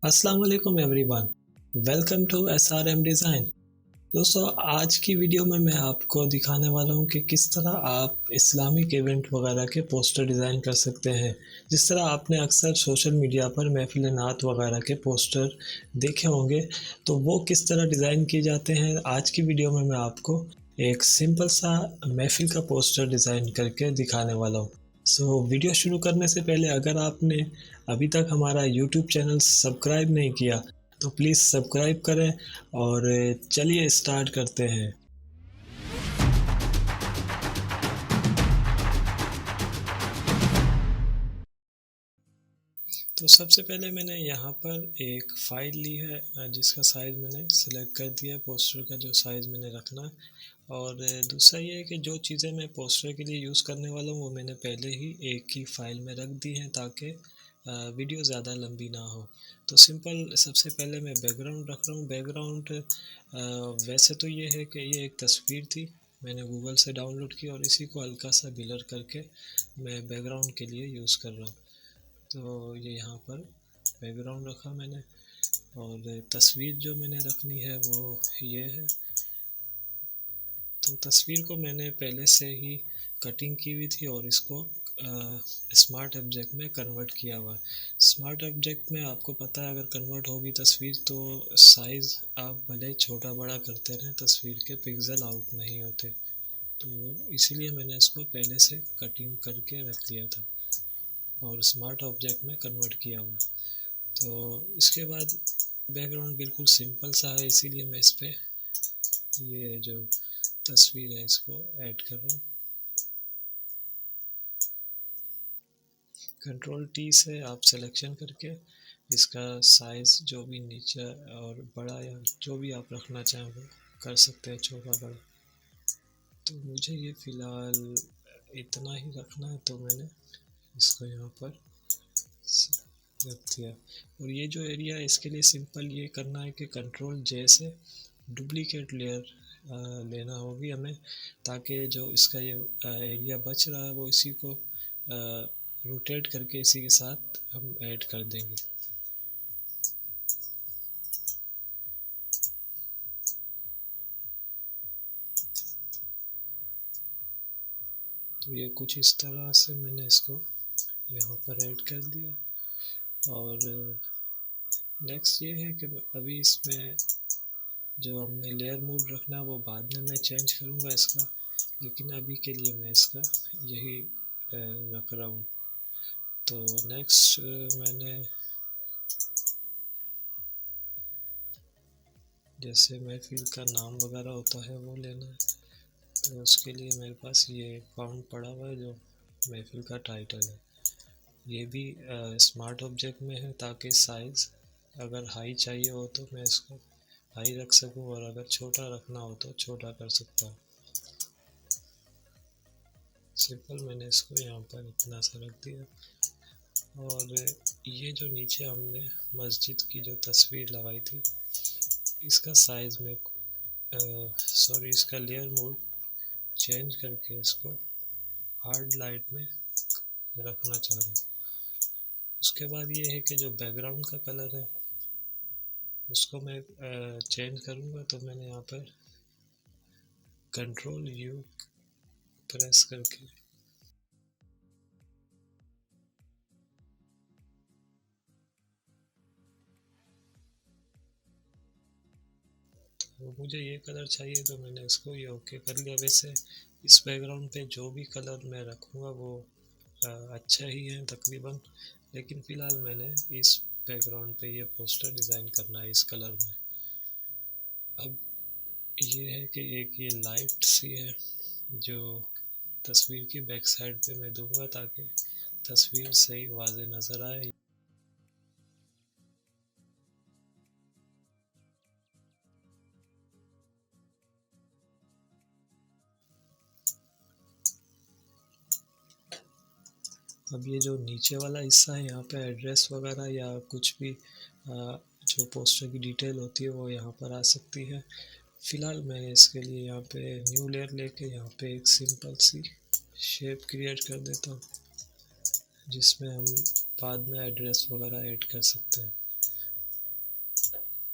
अस्सलाम वालेकुम everyone. Welcome to SRM design. दोस्तों, आज की वीडियो में मैं आपको दिखाने वाला हूं कि किस तरह आप इस्लामिक इवेंट वगैरह के पोस्टर डिज़ाइन कर सकते हैं। जिस तरह आपने अक्सर सोशल मीडिया पर महफिल नात वगैरह के पोस्टर देखे होंगे, तो वो किस तरह डिज़ाइन किए जाते हैं, आज की वीडियो में मैं आपको एक सिंपल सा महफिल का पोस्टर डिज़ाइन करके दिखाने वाला हूँ। वीडियो शुरू करने से पहले अगर आपने अभी तक हमारा यूट्यूब चैनल सब्सक्राइब नहीं किया तो प्लीज़ सब्सक्राइब करें और चलिए स्टार्ट करते हैं। तो सबसे पहले मैंने यहाँ पर एक फ़ाइल ली है जिसका साइज़ मैंने सेलेक्ट कर दिया है, पोस्टर का जो साइज़ मैंने रखना है। और दूसरा ये है कि जो चीज़ें मैं पोस्टर के लिए यूज़ करने वाला हूँ वो मैंने पहले ही एक ही फ़ाइल में रख दी हैं ताकि वीडियो ज़्यादा लंबी ना हो। तो सिंपल सबसे पहले मैं बैकग्राउंड रख रहा हूँ। बैकग्राउंड वैसे तो ये है कि ये एक तस्वीर थी, मैंने गूगल से डाउनलोड की और इसी को हल्का सा ब्लर करके मैं बैकग्राउंड के लिए यूज़ कर रहा हूँ। तो ये यहाँ पर बैकग्राउंड रखा मैंने और तस्वीर जो मैंने रखनी है वो ये है। तो तस्वीर को मैंने पहले से ही कटिंग की हुई थी और इसको स्मार्ट ऑब्जेक्ट में कन्वर्ट किया हुआ है। स्मार्ट ऑब्जेक्ट में आपको पता है अगर कन्वर्ट होगी तस्वीर तो साइज़ आप भले छोटा बड़ा करते रहें, तस्वीर के पिक्सल आउट नहीं होते। तो इसीलिए मैंने इसको पहले से कटिंग करके रख लिया था और स्मार्ट ऑब्जेक्ट में कन्वर्ट किया हुआ। तो इसके बाद बैकग्राउंड बिल्कुल सिंपल सा है, इसीलिए मैं इस पर ये जो तस्वीर है इसको ऐड कर रहा हूँ। कंट्रोल टी से आप सिलेक्शन करके इसका साइज़ जो भी नीचे और बड़ा या जो भी आप रखना चाहें वो कर सकते हैं, छोटा बड़ा। तो मुझे ये फ़िलहाल इतना ही रखना है तो मैंने इसको यहाँ पर रख दिया। और ये जो एरिया है इसके लिए सिंपल ये करना है कि कंट्रोल जे से डुप्लीकेट लेयर लेना होगी हमें, ताकि जो इसका ये एरिया बच रहा है वो इसी को रोटेट करके इसी के साथ हम ऐड कर देंगे। तो ये कुछ इस तरह से मैंने इसको यहाँ पर ऐड कर दिया। और नेक्स्ट ये है कि अभी इसमें जो हमने लेयर मोड रखना है वो बाद में मैं चेंज करूँगा इसका, लेकिन अभी के लिए मैं इसका यही रख रहा हूँ। तो नेक्स्ट मैंने जैसे महफिल का नाम वगैरह होता है वो लेना है, तो उसके लिए मेरे पास ये फाउंड पड़ा हुआ है जो महफिल का टाइटल है। ये भी स्मार्ट ऑब्जेक्ट में है ताकि साइज़ अगर हाई चाहिए हो तो मैं इसको हाई रख सकूं और अगर छोटा रखना हो तो छोटा कर सकता हूँ। सिंपल मैंने इसको यहाँ पर इतना सा रख दिया। और ये जो नीचे हमने मस्जिद की जो तस्वीर लगाई थी इसका साइज़ में सॉरी इसका लेयर मोड चेंज करके इसको हार्ड लाइट में रखना चाह रहा हूँ। उसके बाद ये है कि जो बैकग्राउंड का कलर है उसको मैं चेंज करूँगा, तो मैंने यहाँ पर कंट्रोल यू प्रेस करके तो मुझे ये कलर चाहिए तो मैंने इसको ये ओके कर लिया। वैसे इस बैकग्राउंड पे जो भी कलर मैं रखूँगा वो अच्छा ही है तकरीबन, लेकिन फ़िलहाल मैंने इस बैकग्राउंड पे ये पोस्टर डिज़ाइन करना है इस कलर में। अब ये है कि एक ये लाइट सी है जो तस्वीर की बैक साइड पे मैं दूंगा ताकि तस्वीर सही वाज़े नज़र आए। अब ये जो नीचे वाला हिस्सा है यहाँ पे एड्रेस वगैरह या कुछ भी जो पोस्टर की डिटेल होती है वो यहाँ पर आ सकती है। फ़िलहाल मैं इसके लिए यहाँ पे न्यू लेयर लेके यहाँ पे एक सिंपल सी शेप क्रिएट कर देता हूँ जिसमें हम बाद में एड्रेस वगैरह ऐड कर सकते हैं।